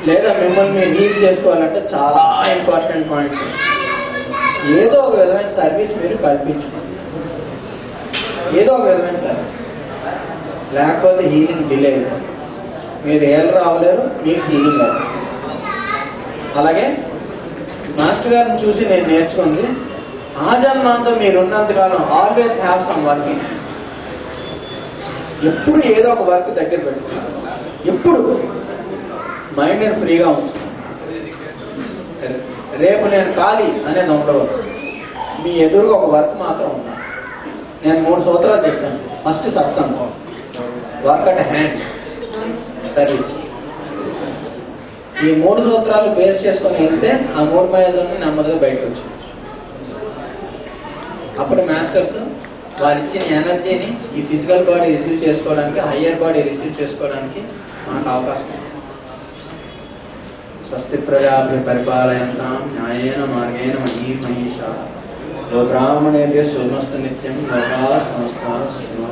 లేదా మిమ్మల్ని మీరు హీల్ చేసుకోవాలంటే చాలా ఇంపార్టెంట్ పాయింట్, ఏదో ఒక విధమైన సర్వీస్ మీరు కల్పించుకోండి. ఏదో ఒక విధమైన సర్వీస్, లేకపోతే హీలింగ్ డిలే అయిపోతుంది. మీరు ఏళ్ళు రావలేరు, మీకు హీలింగ్ అవ్వదు. అలాగే మాస్టర్ గారిని చూసి నేను నేర్చుకుంది, ఆ జన్మంతో మీరు ఉన్నంతకాలం ఆల్వేస్ హ్యావ్ సమ్ వర్కింగ్. ఎప్పుడు ఏదో ఒక వర్క్ దగ్గర పెట్టుకున్నారు, ఎప్పుడు మైండ్ని ఫ్రీగా ఉంచు. రేపు నేను ఖాళీ అనేది ఉండవు, మీ ఎదురుగా ఒక వర్క్ మాత్రం ఉన్నా. నేను 3 సూత్రాలు చెప్పాను. ఫస్ట్ సత్సంగం, వర్క్ అట్ హ్యాండ్, సర్వీస్. ఈ 3 సూత్రాలు బేస్ చేసుకొని వెళ్తే ఆ 3 మయాజాన్ని నెమ్మదిగా బయటకు వచ్చి అప్పుడు మాస్టర్స్ వారు ఇచ్చిన ఎనర్జీని ఈ ఫిజికల్ బాడీ రిసీవ్ చేసుకోవడానికి, హయ్యర్ బాడీ రిసీవ్ చేసుకోవడానికి మనకు అవకాశం ఉంది. స్వస్తి ప్రజాభ్య పరిపాలయంతాం న్యాయేన మార్గేణ మహీ మహిషా బ్రాహ్మణేభ్య శుభమస్తు నిత్యం లోకా సమస్తా సుఖినో